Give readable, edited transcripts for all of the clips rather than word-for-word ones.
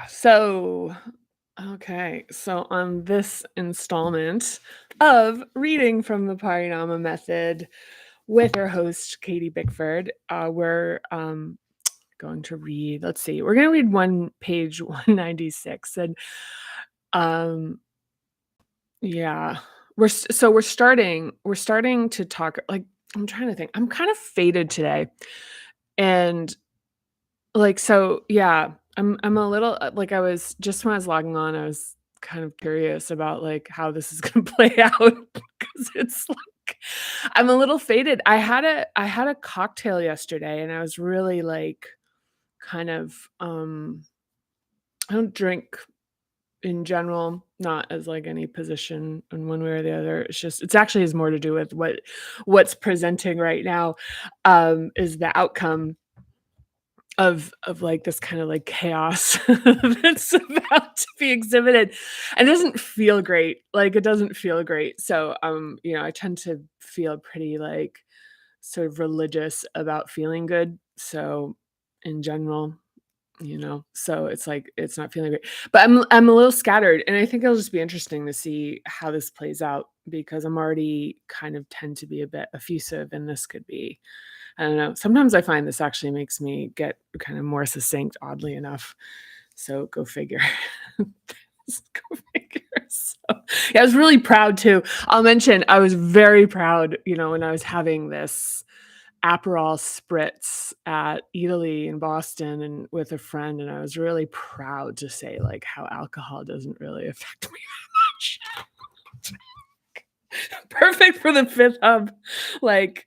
So, okay. So on this installment of reading from the Parinama Method with your host, Katie Bickford, we're going to read, let's see, we're going to read page 196. And um, yeah, we're starting to talk, like, I'm trying to think. I'm kind of faded today. And yeah, I'm a little, like, I was just when I was logging on, I was kind of curious about, like, how this is gonna play out because it's like I'm a little faded. I had a cocktail yesterday, and I was really, like, kind of, I don't drink in general, not as, like, any position in one way or the other. It's actually has more to do with what's presenting right now, is the outcome of like this kind of like chaos that's about to be exhibited, and it doesn't feel great. Like, it doesn't feel great. So I tend to feel pretty, like, sort of religious about feeling good. So in general, so it's like it's not feeling great. But I'm a little scattered, and I think it'll just be interesting to see how this plays out because I'm already kind of tend to be a bit effusive, and this could be, I don't know. Sometimes I find this actually makes me get kind of more succinct, oddly enough. So go figure. Go figure. So, yeah, I was really proud too. I'll mention I was very proud, when I was having this Aperol spritz at Italy in Boston and with a friend, and I was really proud to say, like, how alcohol doesn't really affect me that much. Perfect for the fifth hub. Like,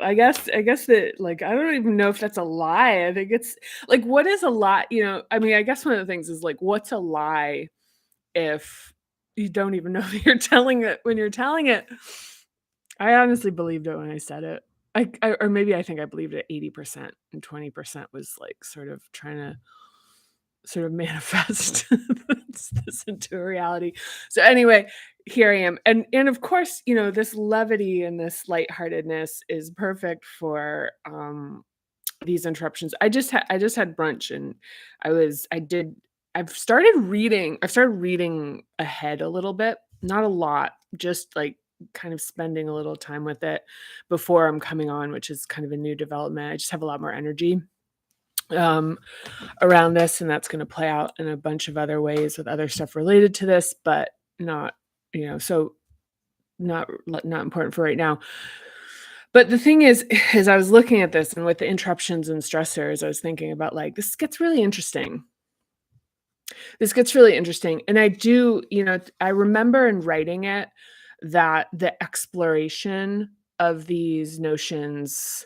I guess that, like, I don't even know if that's a lie. I think it's like, what is a lie? I mean, I guess one of the things is, like, what's a lie if you don't even know that you're telling it when you're telling it? I honestly believed it when I said it. Or maybe I think I believed it 80% and 20% was, like, sort of trying to sort of manifest this into a reality. So anyway, here I am. And of course, this levity and this lightheartedness is perfect for these interruptions. I just had brunch, and I was I did I've started reading ahead a little bit, not a lot, just, like, kind of spending a little time with it before I'm coming on, which is kind of a new development. I just have a lot more energy um around this, and that's going to play out in a bunch of other ways with other stuff related to this, but not, so not important for right now. But the thing is I was looking at this, and with the interruptions and stressors, I was thinking about, like, this gets really interesting. This gets really interesting. And I remember in writing it that the exploration of these notions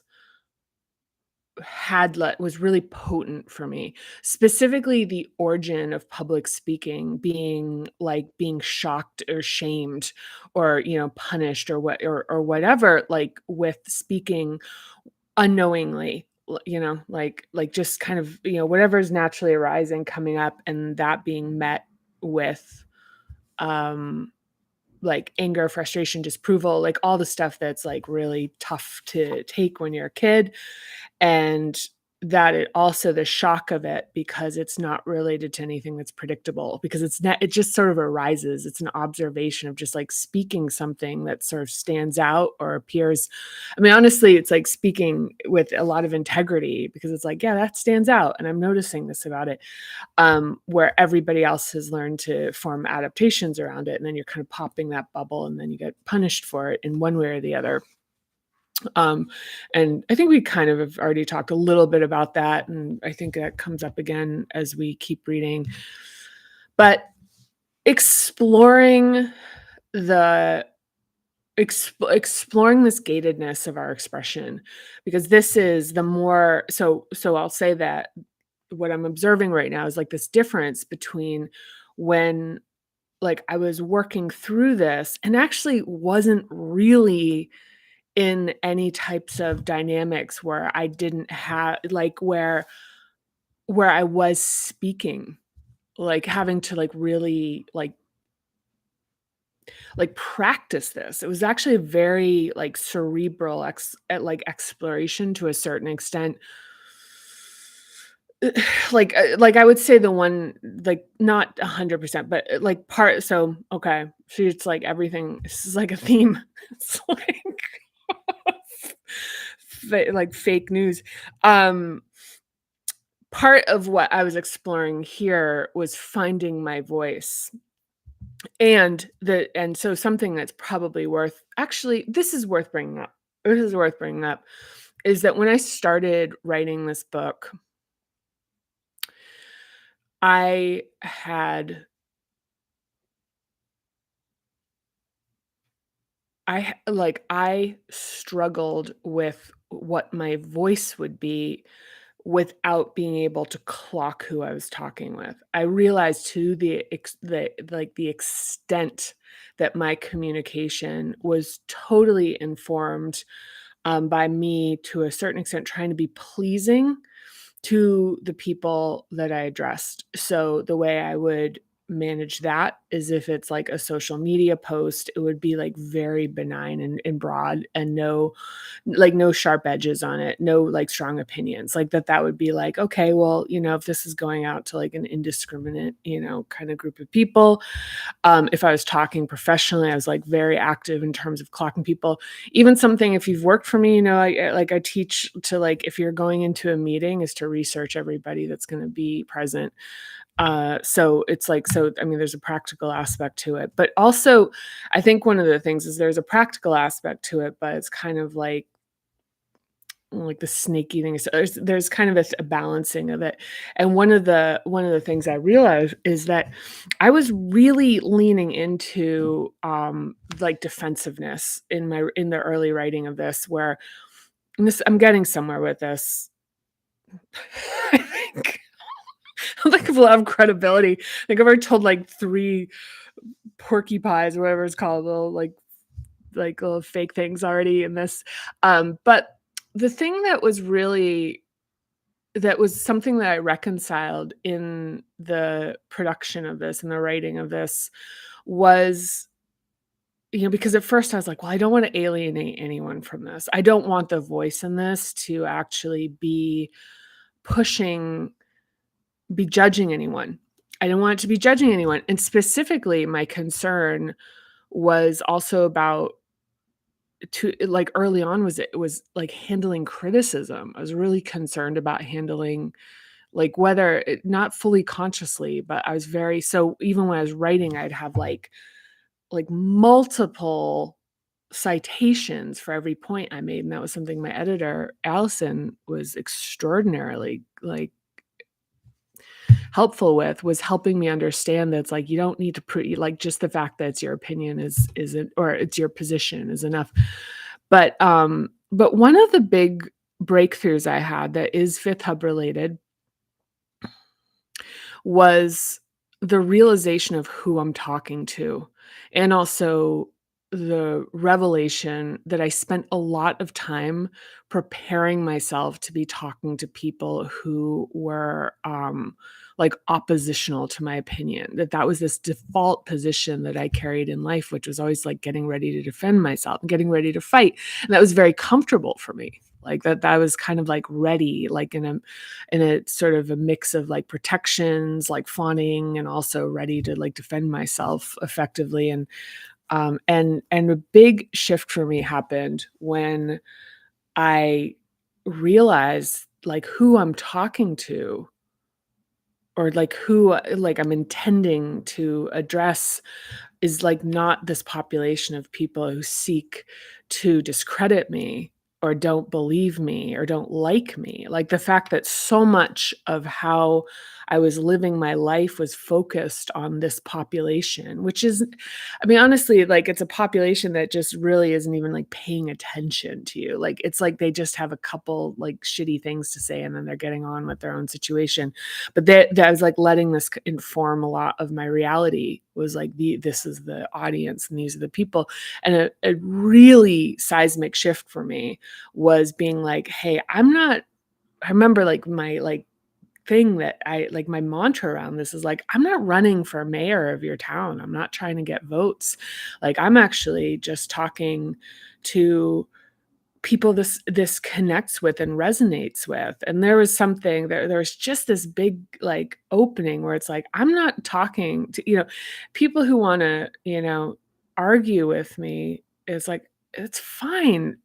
was really potent for me. Specifically, the origin of public speaking being shocked or shamed or, punished or whatever, like, with speaking unknowingly, like just kind of, whatever's naturally arising, coming up, and that being met with um like anger, frustration, disapproval, like all the stuff that's, like, really tough to take when you're a kid. And that it also, the shock of it, because it's not related to anything that's predictable, because it just sort of arises. It's an observation of just, like, speaking something that sort of stands out or appears. I mean, honestly, it's like speaking with a lot of integrity, because it's like, yeah, that stands out, and I'm noticing this about it, where everybody else has learned to form adaptations around it, and then you're kind of popping that bubble, and then you get punished for it in one way or the other. Um, and I think we kind of have already talked a little bit about that, and I think that comes up again as we keep reading. But exploring the exploring this gatedness of our expression, because this is the more so I'll say that what I'm observing right now is, like, this difference between when, like, I was working through this and actually wasn't really in any types of dynamics where I didn't have, like, where I was speaking, like, having to, like, really, like, practice this. It was actually a very, like, cerebral exploration to a certain extent. Like, I would say the one like, not 100%, but, like, part so, okay, so it's like everything this is like a theme. It's like like fake news. Um, Part of what I was exploring here was finding my voice, and so something that's probably worth actually, this is worth bringing up. This is worth bringing up, is that when I started writing this book, I had I struggled with what my voice would be without being able to clock who I was talking with. I realized to the extent that my communication was totally informed, by me to a certain extent trying to be pleasing to the people that I addressed. So the way I would manage that is if it's like a social media post, it would be like very benign and broad and no sharp edges on it, no like strong opinions. Like that would be like, okay, well, if this is going out to like an indiscriminate, kind of group of people, if I was talking professionally, I was like very active in terms of clocking people. Even something, if you've worked for me, I teach to like, if you're going into a meeting, is to research everybody that's going to be present. So it's like, so, I mean, there's a practical aspect to it, but also I think one of the things is there's a practical aspect to it, but it's kind of like the snaky thing. So there's kind of a balancing of it. And one of the things I realized is that I was really leaning into like defensiveness in the early writing of this, where and this I'm getting somewhere with this. I think I think of a lot of credibility. I think I've already told like three porcupines or whatever it's called, little like little fake things already in this. But the thing that was something that I reconciled in the production of this and the writing of this was, because at first I was like, well, I don't want to alienate anyone from this. I don't want the voice in this to actually pushing, be judging anyone. I don't want it to be judging anyone. And specifically, my concern was also about to like early on was it was like handling criticism. I was really concerned about handling like whether not fully consciously, but I was very so even when I was writing, I'd have like multiple citations for every point I made. And that was something my editor, Allison, was extraordinarily like helpful with, was helping me understand that it's like you don't need to like just the fact that it's your opinion isn't or it's your position is enough. But one of the big breakthroughs I had that is Fifth Hub related was the realization of who I'm talking to, and also the revelation that I spent a lot of time preparing myself to be talking to people who were, like, oppositional to my opinion, that was this default position that I carried in life, which was always, like, getting ready to defend myself and getting ready to fight, and that was very comfortable for me, like, that was kind of, like, ready, like, in a sort of a mix of like protections, like fawning, and also ready to like defend myself effectively. And a big shift for me happened when I realized like who I'm talking to or like who like I'm intending to address is like not this population of people who seek to discredit me or don't believe me or don't like me. Like the fact that so much of how I was living my life was focused on this population, which is, I mean, honestly, like it's a population that just really isn't even like paying attention to you. Like it's like they just have a couple like shitty things to say and then they're getting on with their own situation. But that I was like letting this inform a lot of my reality, was like this is the audience and these are the people. And a really seismic shift for me was being like, hey, I remember like my like thing that I like my mantra around this is like, I'm not running for mayor of your town. I'm not trying to get votes. Like I'm actually just talking to people this connects with and resonates with. And there was something there was just this big, like, opening where it's like, I'm not talking to, people who wanna, argue with me. Is like, it's fine,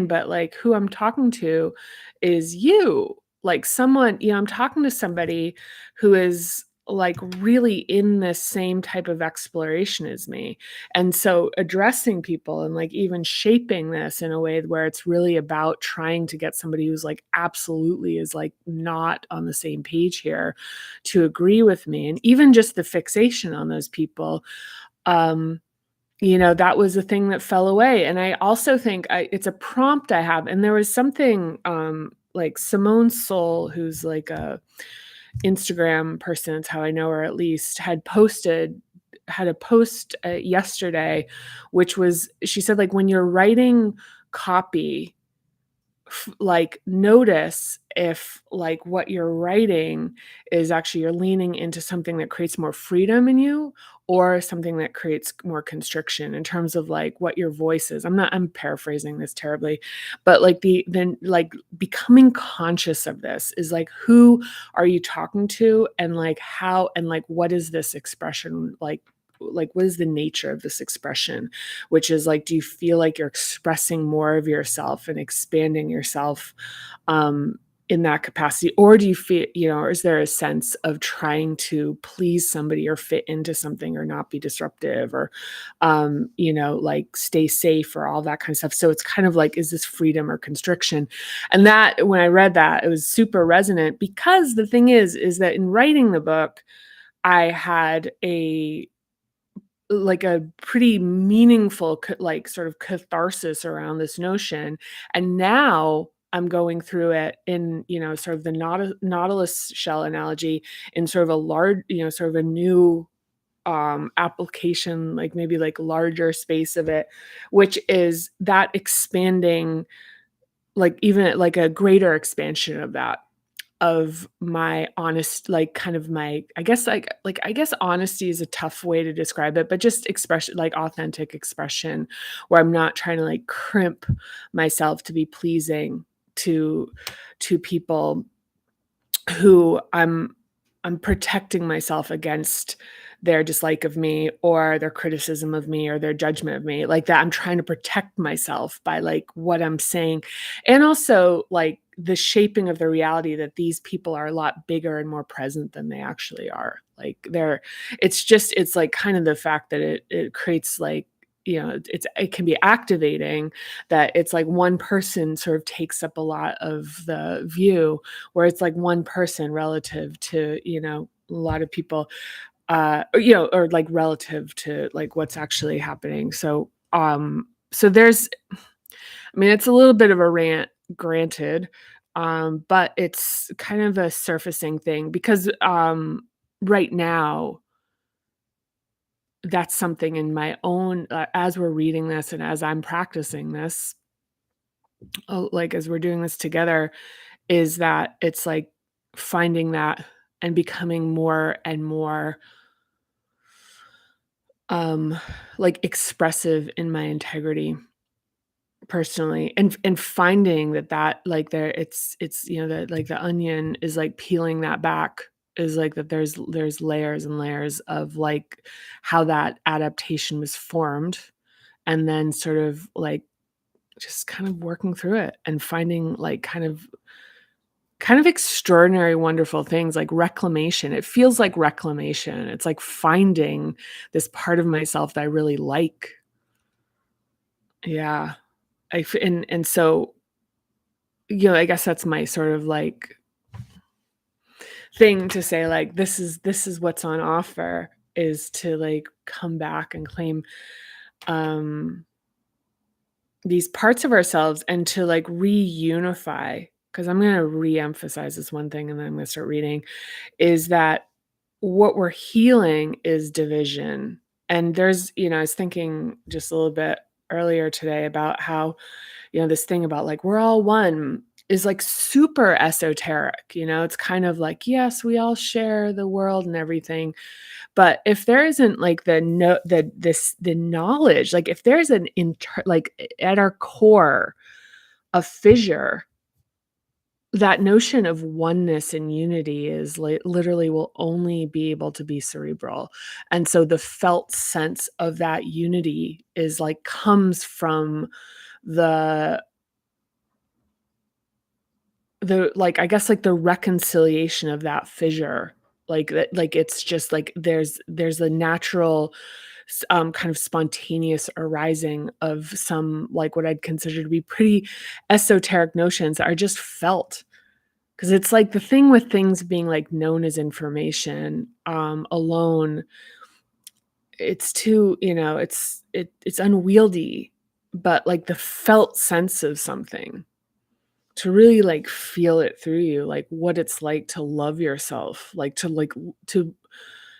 but, like, who I'm talking to is you. Like, someone, I'm talking to somebody who is, like, really in this same type of exploration as me. And so addressing people and, like, even shaping this in a way where it's really about trying to get somebody who's, like, absolutely is, like, not on the same page here to agree with me, and even just the fixation on those people, um, that was a thing that fell away. And I also think it's a prompt I have, and there was something, like Simone Soul, who's like a Instagram person, it's how I know her at least, had a post, yesterday, which was, she said, like, when you're writing copy, like, notice if, like, what you're writing is actually you're leaning into something that creates more freedom in you, or something that creates more constriction in terms of, like, what your voice is. I'm paraphrasing this terribly, but, like, like, becoming conscious of this is, like, who are you talking to, and, like, how, and, like, what is this expression, like, what is the nature of this expression? Which is, like, do you feel like you're expressing more of yourself and expanding yourself, um, in that capacity? Or do you feel, or is there a sense of trying to please somebody or fit into something or not be disruptive, or, like, stay safe, or all that kind of stuff? So it's kind of like, is this freedom or constriction? And that, when I read that, it was super resonant, because the thing is that in writing the book, I had a pretty meaningful like, sort of catharsis around this notion, and now I'm going through it in, sort of the nautilus shell analogy, in sort of a large, sort of a new, application, like, maybe, like, larger space of it, which is that expanding, like, even like a greater expansion of that, of my honest, like, kind of my, I guess, I guess honesty is a tough way to describe it, but just expression, like, authentic expression, where I'm not trying to, like, crimp myself to be pleasing to people, who I'm protecting myself against their dislike of me, or their criticism of me, or their judgment of me, like that. I'm trying to protect myself by, like, what I'm saying, and also, like, the shaping of the reality that these people are a lot bigger and more present than they actually are. Like, it's like, kind of the fact that it creates, like, it can be activating, that it's like one person sort of takes up a lot of the view, where it's like one person relative to, a lot of people, or like relative to, like, what's actually happening. So there's, I mean, it's a little bit of a rant, granted, but it's kind of a surfacing thing, because, right now, that's something in my own, as we're reading this and as I'm practicing this, like, as we're doing this together, is that it's like finding that, and becoming more and more, um, like, expressive in my integrity personally, and finding that, like, there, it's, that, like, the onion is, like, peeling that back, is like that there's layers and layers of, like, how that adaptation was formed, and then sort of, like, just kind of working through it and finding, like, kind of extraordinary, wonderful things, like reclamation. It feels like reclamation. It's like finding this part of myself that I really like. Yeah. And so, I guess that's my sort of, like, thing to say, like, this is what's on offer, is to, like, come back and claim, um these parts of ourselves, and to, like, reunify, because I'm going to re-emphasize this one thing, and then I'm going to start reading, is that what we're healing is division. And there's, I was thinking just a little bit earlier today about how, this thing about, like, we're all one, is, like, super esoteric. It's kind of like, yes, we all share the world and everything, but if there isn't, like, the knowledge, like, if there's like, at our core, a fissure, that notion of oneness and unity is literally will only be able to be cerebral. And so the felt sense of that unity is like comes from the like, I guess, like, the reconciliation of that fissure, like, that like, it's just, like, there's a natural kind of spontaneous arising of some, like, what I'd consider to be pretty esoteric notions that are just felt. 'Cause it's, like, the thing with things being, like, known as information, alone, it's too it's unwieldy, but, like, the felt sense of something to really, like, feel it through you, like, what it's like to love yourself, like, to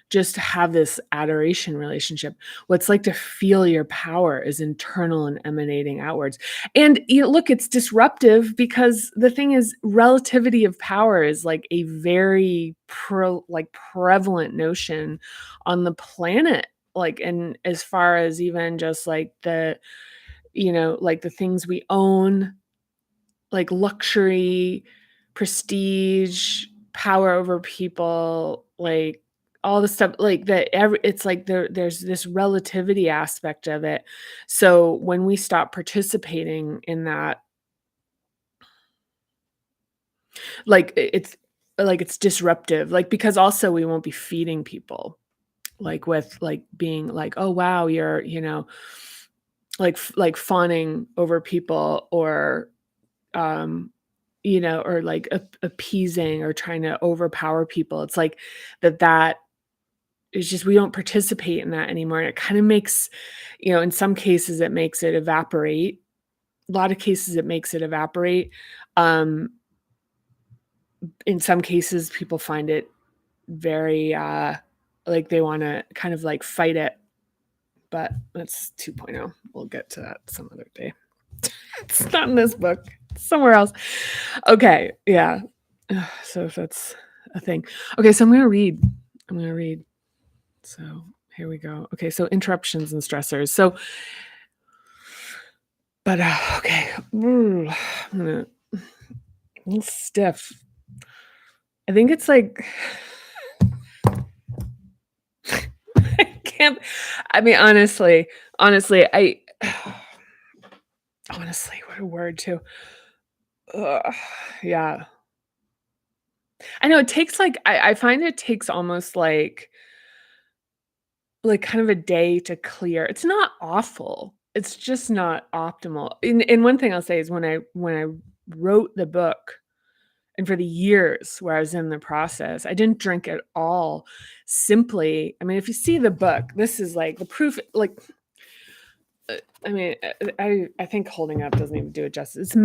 just have this adoration relationship. What it's like to feel your power is internal and emanating outwards. And, look, it's disruptive because the thing is relativity of power is, like, a very prevalent notion on the planet, like, and as far as even just, like, like, the things we own, like luxury, prestige, power over people, like all the stuff like that it's like there's this relativity aspect of it. So when we stop participating in that, it's disruptive. Like because also we won't be feeding people like with like being like, "Oh wow, you're, like fawning over people or um or like appeasing or trying to overpower people. It's like that is just we don't participate in that anymore. And it kind of makes, in some cases it makes it evaporate. A lot of cases it makes it evaporate. Um, in some cases people find it very like they want to kind of like fight it, but that's 2.0. We'll get to that some other day. It's not in this book. It's somewhere else. Okay, yeah. So if that's a thing. Okay, so I'm gonna read. I'm gonna read. So here we go. Okay, so interruptions and stressors. So, but okay, I'm gonna a little stiff. I think it's like I can't. I mean, honestly, honestly, what a word too. Ugh, yeah, I know it takes like I find it takes almost like, kind of a day to clear. It's not awful, it's just not optimal. And one thing I'll say is when I wrote the book and for the years where I was in the process, I didn't drink at all. Simply I mean, if you see the book, this is, like, the proof like, I mean, I think holding up doesn't even do it justice. It's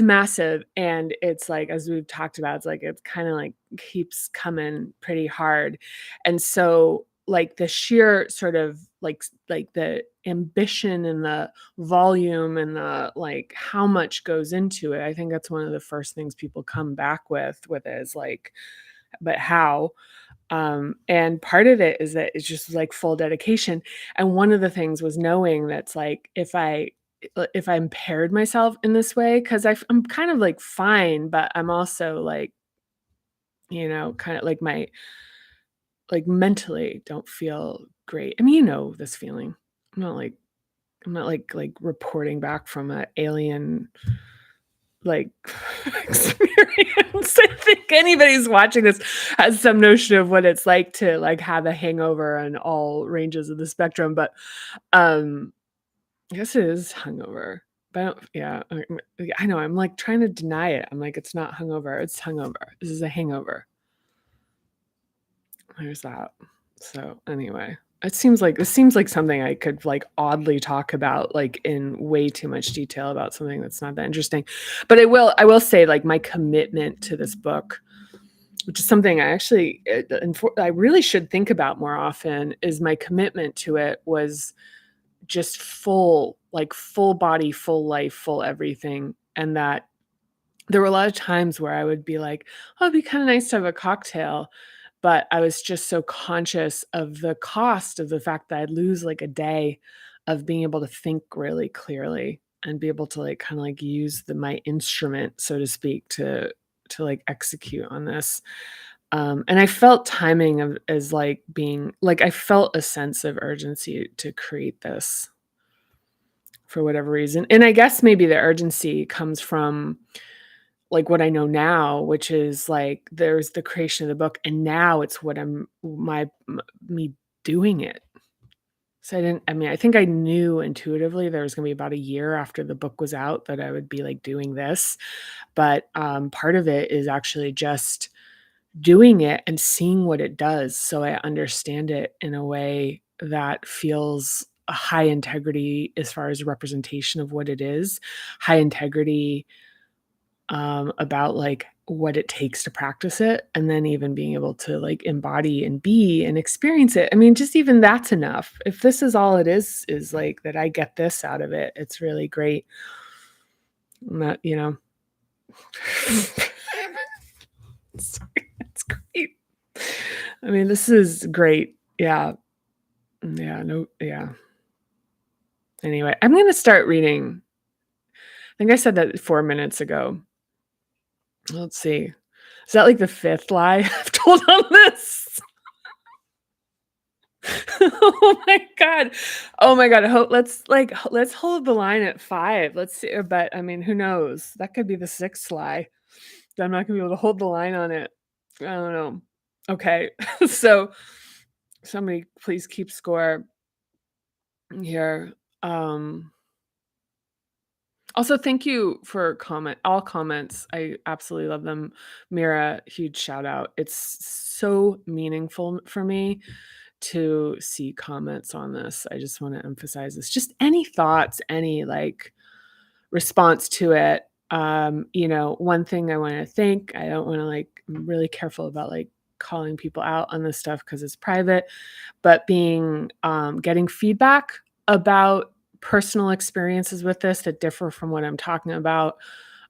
massive, and it's, like, as we've talked about, it's, like, it's kinda, like, keeps coming pretty hard, and so, like, the sheer sort of, like, the ambition and the volume and the, like, how much goes into it, I think that's one of the first things people come back with it is, like, "But how?" And part of it is that it's just like full dedication. And one of the things was knowing that's like if I impaired myself in this way, because I'm kind of like fine, but I'm also like, kind of like my like mentally don't feel great. I mean, this feeling. I'm not like I'm not like reporting back from an alien like experience. I think anybody who's watching this has some notion of what it's like to like have a hangover on all ranges of the spectrum, but um I guess it is hungover. But I don't, yeah, I know. I'm like trying to deny it. I'm like, it's not hungover. It's hungover. This is a hangover. There's that. So anyway, it seems like something I could like oddly talk about like in way too much detail about something that's not that interesting. But I will say like my commitment to this book, which is something I actually I really should think about more often, is my commitment to it was just full, like full body, full life, full everything. And that there were a lot of times where I would be like, "Oh, it'd be kinda nice to have a cocktail," but I was just so conscious of the cost of the fact that I'd lose, like, a day of being able to think really clearly. and be able to like kind of like use my instrument, so to speak, to like execute on this. And I felt timing of as like being like I felt a sense of urgency to create this for whatever reason. And I guess maybe the urgency comes from like what I know now, which is like there's the creation of the book, and now it's what me doing it. So I mean, I think I knew intuitively there was gonna be about a year after the book was out that I would be like doing this. But part of it is actually just doing it and seeing what it does, so I understand it in a way that feels a high integrity as far as representation of what it is, high integrity about like what it takes to practice it, and then even being able to like embody and be and experience it. I mean, just even that's enough. If this is all it is like that I get this out of it, it's really great. And that, sorry, it's great. I mean, this is great. Yeah. Yeah, no, yeah. Anyway, I'm gonna start reading. I think I said that 4 minutes ago. Let's see. Is that like the 5th lie I've told on this? Oh my god. Oh my god. Let's hold the line at 5. Let's see. But I mean, who knows? That could be the 6th lie. I'm not gonna be able to hold the line on it. I don't know. Okay. So somebody please keep score here. Also, thank you for all comments. I absolutely love them. Mira, huge shout out. It's so meaningful for me to see comments on this. I just want to emphasize this. Just any thoughts, any like response to it. One thing I want to thank, I don't want to like, I'm really careful about like calling people out on this stuff because it's private, but getting feedback about personal experiences with this that differ from what I'm talking about.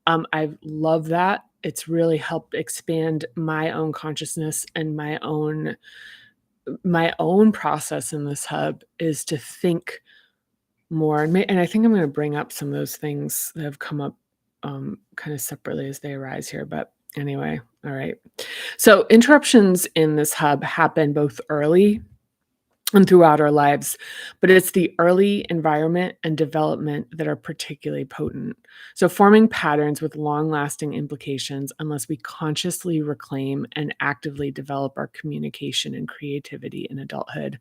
I love that. It's really helped expand my own consciousness, and my own process in this hub is to think more. And I think I'm going to bring up some of those things that have come up kind of separately as they arise here. But anyway, all right. So interruptions in this hub happen both early and throughout our lives, but it's the early environment and development that are particularly potent. So forming patterns with long-lasting implications unless we consciously reclaim and actively develop our communication and creativity in adulthood.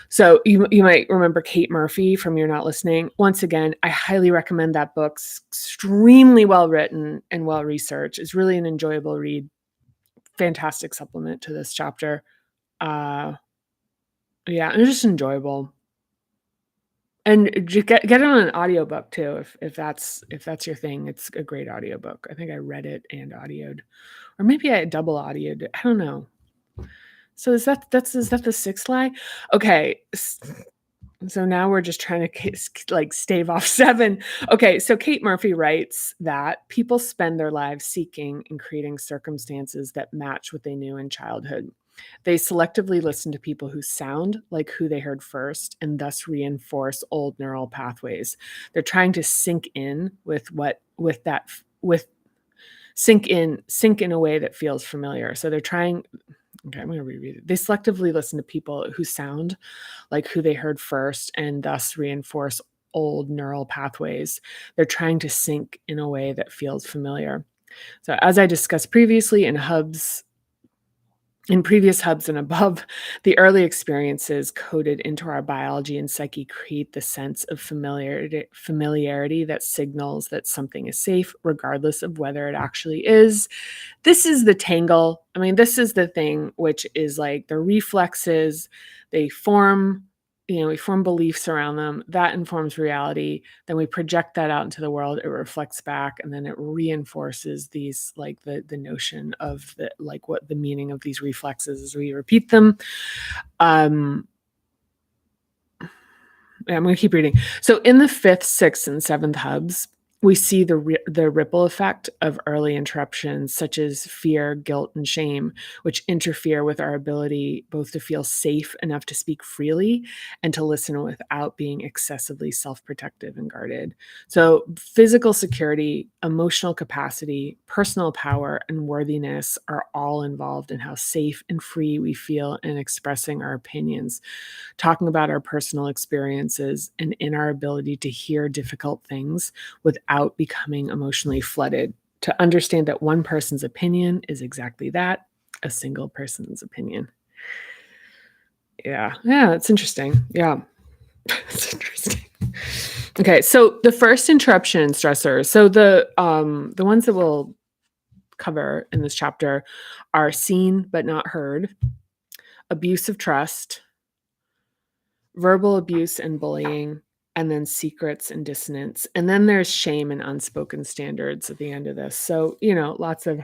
So you might remember Kate Murphy from You're Not Listening. Once again, I highly recommend that book. It's extremely well written and well researched. It's really an enjoyable read. Fantastic supplement to this chapter. Yeah, and it's just enjoyable. And get it on an audiobook too, if that's your thing. It's a great audiobook. I think I read it and audioed. Or maybe I double audioed it. I don't know. So is that the 6th lie? Okay. So now we're just trying to like stave off 7. Okay, so Kate Murphy writes that people spend their lives seeking and creating circumstances that match what they knew in childhood. They selectively listen to people who sound like who they heard first and thus reinforce old neural pathways. They're trying to sink in sink in a way that feels familiar. So they're trying. Okay, I'm going to reread it. They selectively listen to people who sound like who they heard first and thus reinforce old neural pathways. They're trying to sink in a way that feels familiar. So as I discussed previously in previous hubs and above, the early experiences coded into our biology and psyche create the sense of familiarity that signals that something is safe, regardless of whether it actually is. This is the tangle. I mean, this is the thing, which is like the reflexes, they form, we form beliefs around them. That informs reality. Then we project that out into the world. It reflects back, and then it reinforces these, like the notion of the, like what the meaning of these reflexes as we repeat them. I'm going to keep reading. So in the 5th, 6th, and 7th hubs, We see the ripple effect of early interruptions, such as fear, guilt, and shame, which interfere with our ability both to feel safe enough to speak freely and to listen without being excessively self-protective and guarded. So, physical security, emotional capacity, personal power, and worthiness are all involved in how safe and free we feel in expressing our opinions, talking about our personal experiences, and in our ability to hear difficult things without becoming emotionally flooded. To understand that one person's opinion is exactly that, a single person's opinion. Yeah. Yeah, it's interesting. Yeah. It's interesting. Okay, so the first interruption and stressors. So the ones that we'll cover in this chapter are seen but not heard, abuse of trust, verbal abuse and bullying, and then secrets and dissonance. And then there's shame and unspoken standards at the end of this. So, lots of,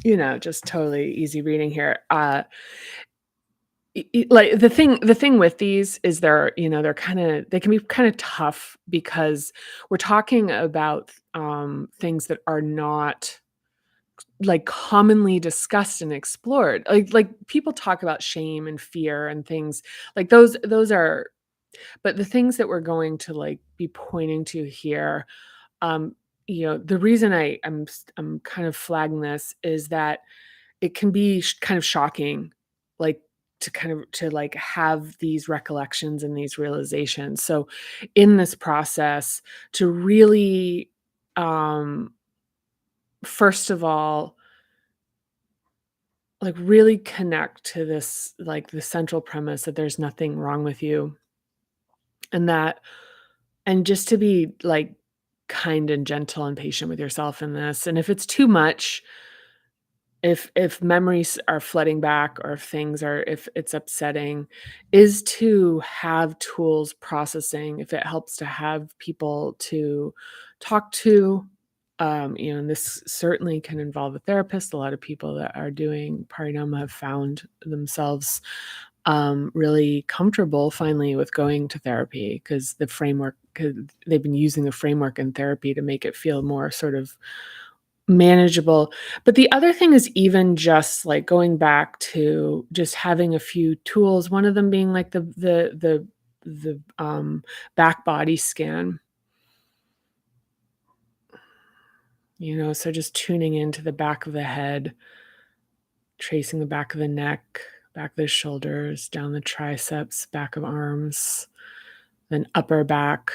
just totally easy reading here. Like the thing with these is they can be kind of tough because we're talking about things that are not like commonly discussed and explored. Like people talk about shame and fear and things like those are. But the things that we're going to, like, be pointing to here, um, the reason I'm kind of flagging this is that it can be kind of shocking, like, to have these recollections and these realizations. So, in this process, to really, um, first of all, like, really connect to this, like, the central premise that there's nothing wrong with you and that and just to be, like, kind and gentle and patient with yourself in this, and if it's too much, if memories are flooding back or if it's upsetting, is to have tools processing, if it helps to have people to talk to, and this certainly can involve a therapist. A lot of people that are doing Parinama have found themselves really comfortable finally with going to therapy because they've been using the framework in therapy to make it feel more sort of manageable. But the other thing is even just like going back to just having a few tools, one of them being like the back body scan, so just tuning into the back of the head, tracing the back of the neck, back of the shoulders, down the triceps, back of arms, then upper back,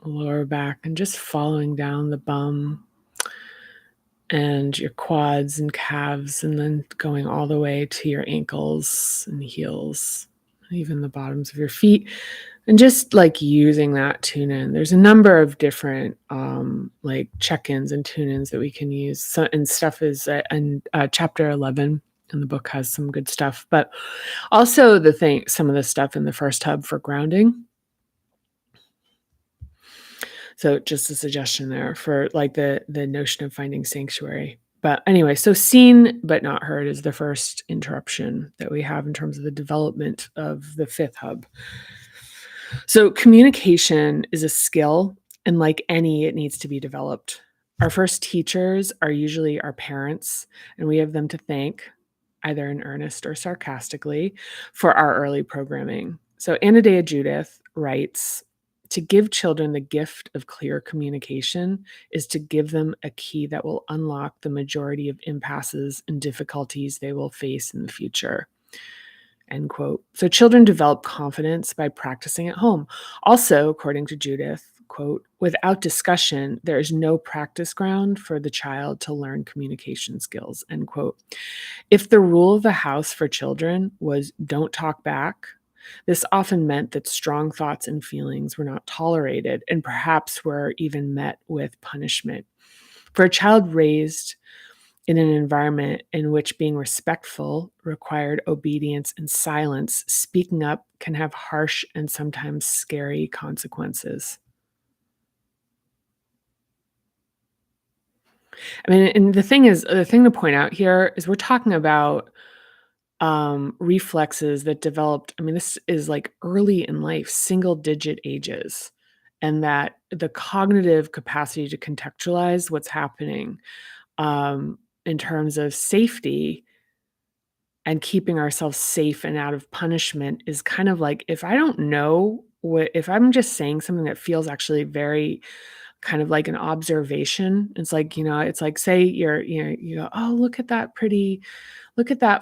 lower back, and just following down the bum and your quads and calves, and then going all the way to your ankles and heels, even the bottoms of your feet, and just like using that tune in. There's a number of different like check-ins and tune-ins that we can use. So, and stuff is and chapter 11 in the book has some good stuff, but also some of the stuff in the first hub for grounding. So just a suggestion there for like the notion of finding sanctuary. But anyway, so seen but not heard is the first interruption that we have in terms of the development of the fifth hub. So communication is a skill, and like any, it needs to be developed. Our first teachers are usually our parents, and we have them to thank, either in earnest or sarcastically, for our early programming. So Anadea Judith writes, to give children the gift of clear communication is to give them a key that will unlock the majority of impasses and difficulties they will face in the future. End quote. So children develop confidence by practicing at home. Also, according to Judith, quote, without discussion, there is no practice ground for the child to learn communication skills, end quote. If the rule of the house for children was don't talk back, this often meant that strong thoughts and feelings were not tolerated and perhaps were even met with punishment. For a child raised in an environment in which being respectful required obedience and silence, speaking up can have harsh and sometimes scary consequences. I mean, and the thing to point out here is we're talking about reflexes that developed. I mean, this is like early in life, single digit ages. and that the cognitive capacity to contextualize what's happening, in terms of safety and keeping ourselves safe and out of punishment is kind of like, if I don't know what if I'm just saying something that feels actually very kind of like an observation, it's like, it's like, say you go, "Oh, look at that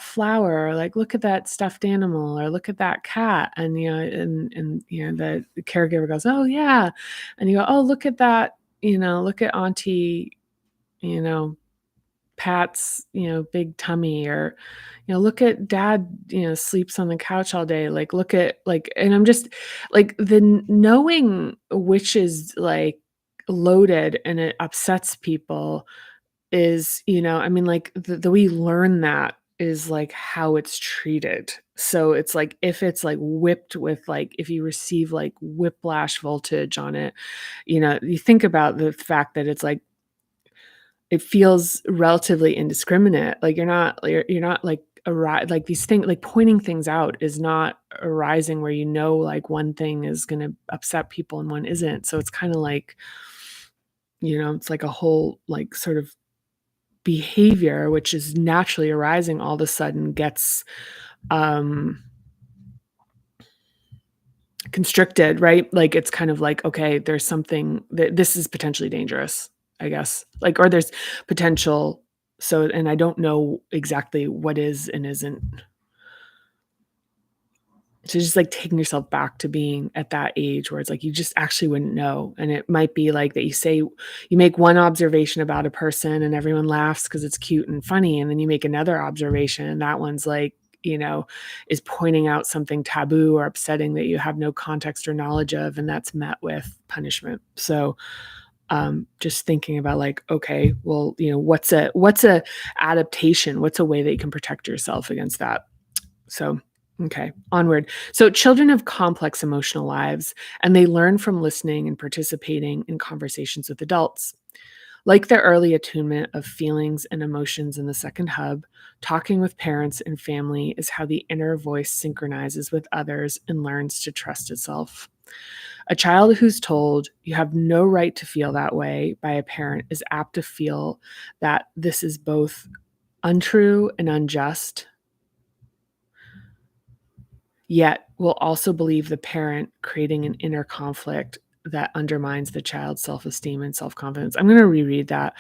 flower," or like, "Look at that stuffed animal," or "Look at that cat," and, the caregiver goes, "Oh, yeah," and you go, "Oh, look at that, look at Auntie, you know, Pat's, big tummy," or, "Look at dad, sleeps on the couch all day." Like, look at, like, and I'm just like, knowing which is, like, loaded and it upsets people is, I mean, like, the way you learn that is, like, how it's treated. So it's like, if it's, like, whipped with, like, if you receive, like, whiplash voltage on it, you think about the fact that it's like, it feels relatively indiscriminate. Like, you're not like like, these things, like, pointing things out is not arising where, like, one thing is gonna upset people and one isn't. So it's kinda like, it's like a whole, like, sort of behavior which is naturally arising all of a sudden gets, um constricted, right? Like, it's kind of like, okay, there's something that this is potentially dangerous, I guess. Like, or there's potential, so, and I don't know exactly what is and isn't. So just, like, taking yourself back to being at that age where it's like you just actually wouldn't know, and it might be like that you make one observation about a person and everyone laughs because it's cute and funny, and then you make another observation and that one's like, is pointing out something taboo or upsetting that you have no context or knowledge of, and that's met with punishment. So, just thinking about, like, okay, well, what's a adaptation? What's a way that you can protect yourself against that? So, okay, onward. So, children have complex emotional lives, and they learn from listening and participating in conversations with adults. Like their early attunement of feelings and emotions in the second hub, talking with parents and family is how the inner voice synchronizes with others and learns to trust itself. A child who's told, "You have no right to feel that way," by a parent is apt to feel that this is both untrue and unjust, yet will also believe the parent, creating an inner conflict that undermines the child's self-esteem and self-confidence. I'm going to reread that.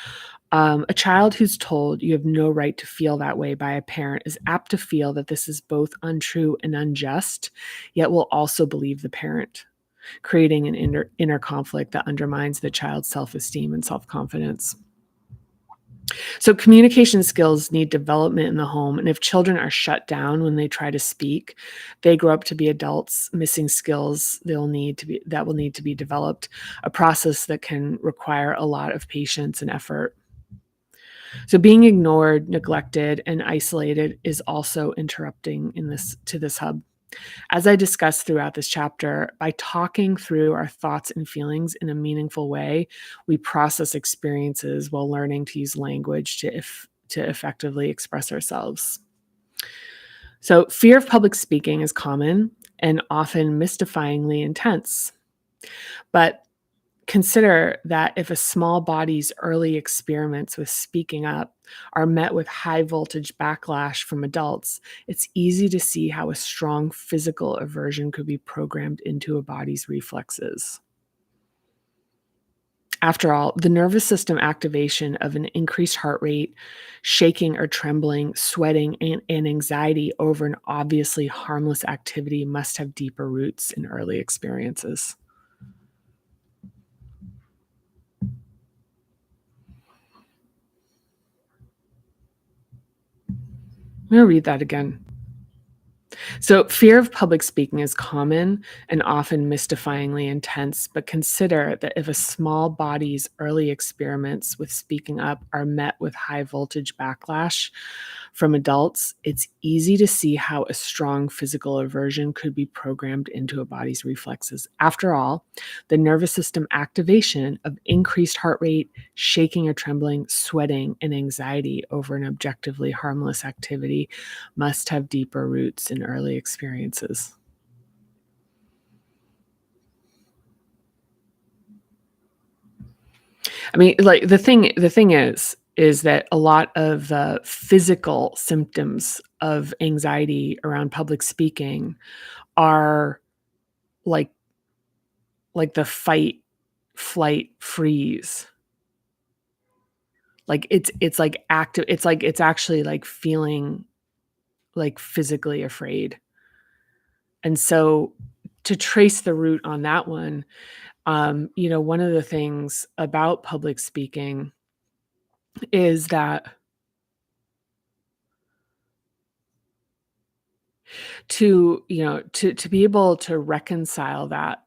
A child who's told, "You have no right to feel that way," by a parent is apt to feel that this is both untrue and unjust, yet will also believe the parent, creating an inner conflict that undermines the child's self-esteem and self-confidence. So communication skills need development in the home, and if children are shut down when they try to speak, they grow up to be adults missing skills that will need to be developed, a process that can require a lot of patience and effort. So being ignored, neglected, and isolated is also interrupting to this hub. As I discussed throughout this chapter, by talking through our thoughts and feelings in a meaningful way, we process experiences while learning to use language to effectively express ourselves. So, fear of public speaking is common and often mystifyingly intense. But consider that if a small body's early experiments with speaking up are met with high voltage backlash from adults, it's easy to see how a strong physical aversion could be programmed into a body's reflexes. After all, the nervous system activation of an increased heart rate, shaking or trembling, sweating, and anxiety over an obviously harmless activity must have deeper roots in early experiences. I'm going to read that again. So, fear of public speaking is common and often mystifyingly intense, but consider that if a small body's early experiments with speaking up are met with high voltage backlash from adults, it's easy to see how a strong physical aversion could be programmed into a body's reflexes. After all, the nervous system activation of increased heart rate, shaking or trembling, sweating, and anxiety over an objectively harmless activity must have deeper roots in early experiences. I mean, like, the thing is that a lot of the physical symptoms of anxiety around public speaking are like the fight, flight, freeze. Like, it's like active it's like it's actually, like, feeling, like, physically afraid. And so, to trace the root on that one, one of the things about public speaking is that to be able to reconcile that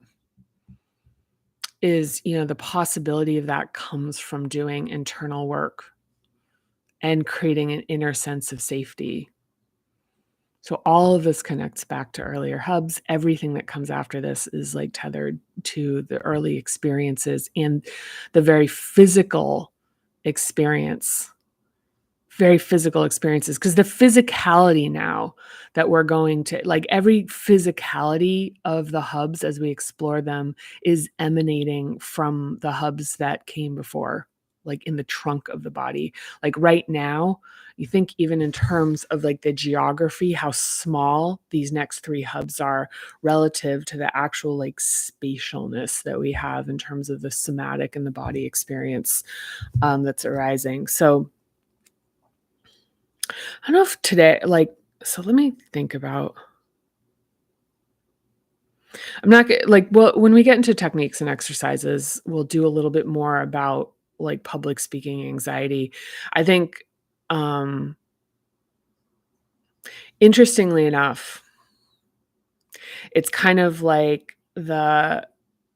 is, the possibility of that comes from doing internal work and creating an inner sense of safety. So all of this connects back to earlier hubs. Everything that comes after this is like tethered to the early experiences and the experience very physical experiences, because the physicality now that we're going to like every physicality of the hubs as we explore them is emanating from the hubs that came before, like in the trunk of the body. Like right now, you think even in terms of like the geography, how small these next three hubs are relative to the actual like spatialness that we have in terms of the somatic and the body experience that's arising. So I don't know if today, so let me think about. I'm not like, well, when we get into techniques and exercises, we'll do a little bit more about like public speaking anxiety. I think, um, interestingly enough, it's kind of like the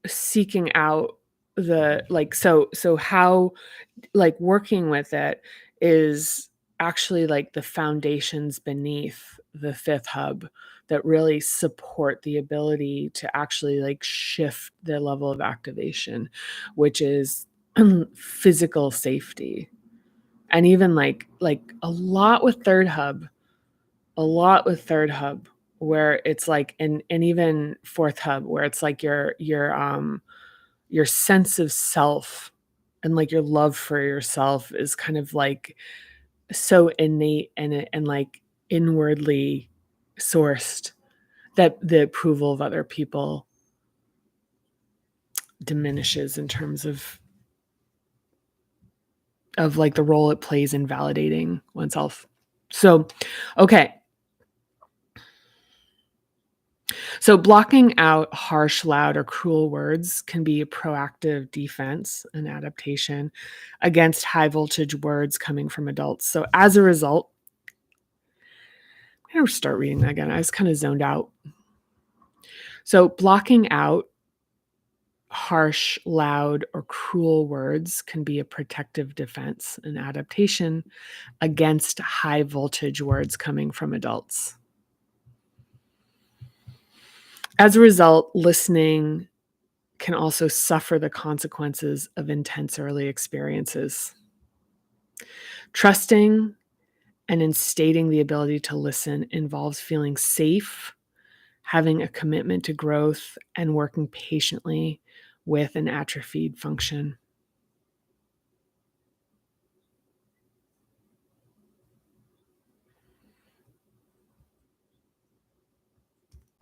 seeking out so how like working with it is actually like the foundations beneath the fifth hub that really support the ability to actually like shift the level of activation, which is physical safety. And even like a lot with third hub where it's like and even fourth hub where it's like your sense of self and like your love for yourself is kind of like so innate and like inwardly sourced that the approval of other people diminishes in terms of like the role it plays in validating oneself. So, okay. So blocking out harsh, loud, or cruel words can be a proactive defense and adaptation against high voltage words coming from adults. So as a result, I'm going to start reading that again. I was kind of zoned out. So blocking out harsh, loud, or cruel words can be a protective defense and adaptation against high voltage words coming from adults. As a result, listening can also suffer the consequences of intense early experiences. Trusting and instating the ability to listen involves feeling safe, having a commitment to growth, and working patiently with an atrophied function.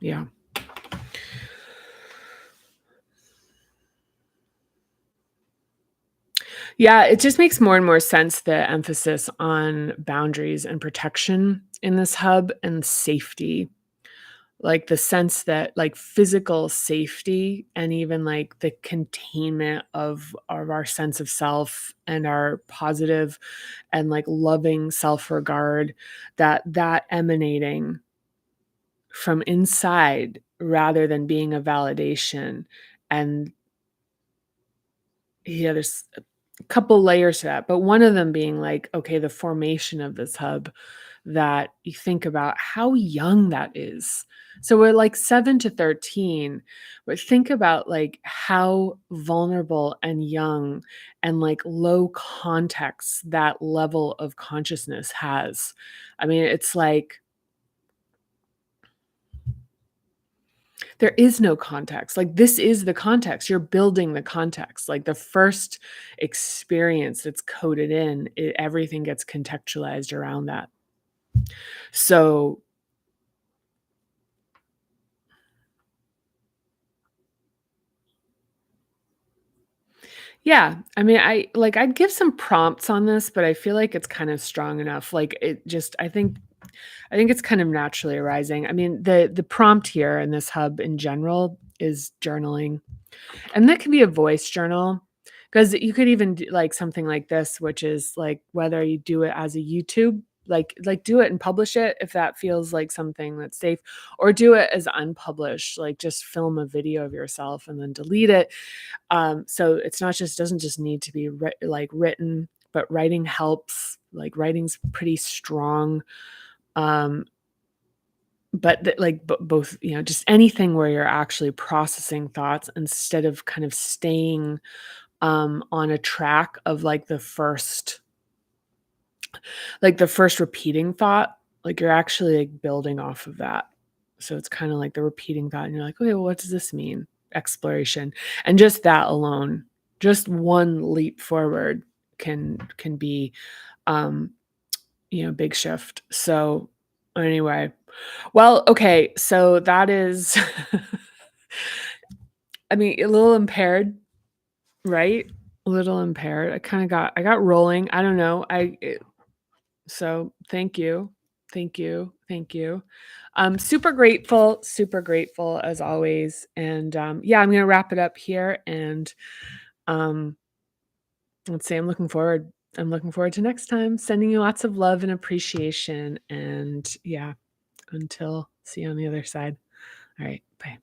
Yeah. Yeah, it just makes more and more sense, the emphasis on boundaries and protection in this hub and safety. Like the sense that like physical safety and even like the containment of our sense of self and our positive and like loving self-regard, that emanating from inside rather than being a validation. And yeah, there's a couple layers to that, but one of them being like, okay, the formation of this hub, that you think about how young that is. So we're like 7 to 13, but think about like how vulnerable and young and like low context that level of consciousness has. I mean, it's like There is no context. Like, this is the context. You're building the context. Like, the first experience that's coded in, everything gets contextualized around that. So, yeah, I mean, I'd give some prompts on this, but I feel like it's kind of strong enough. Like, it just I think it's kind of naturally arising. I mean, the prompt here in this hub in general is journaling. And that can be a voice journal, because you could even do like something like this, which is like whether you do it as a YouTube, like do it and publish it if that feels like something that's safe, or do it as unpublished, like just film a video of yourself and then delete it. So it's not just doesn't just need to be written, but writing helps. Like writing's pretty strong. Um, but both, just anything where you're actually processing thoughts instead of kind of staying on a track of like the first repeating thought, like you're actually like building off of that. So it's kind of like the repeating thought, and you're like, okay, well, what does this mean? Exploration. And just that alone, just one leap forward can be um, big shift. So anyway, well, okay, so that is I mean, a little impaired, right? A little impaired. I got rolling. I don't know. So thank you. Thank you. Thank you. Super grateful as always. And yeah, I'm gonna wrap it up here and um let's say I'm looking forward to next time. Sending you lots of love and appreciation. And yeah, until see you on the other side. All right. Bye.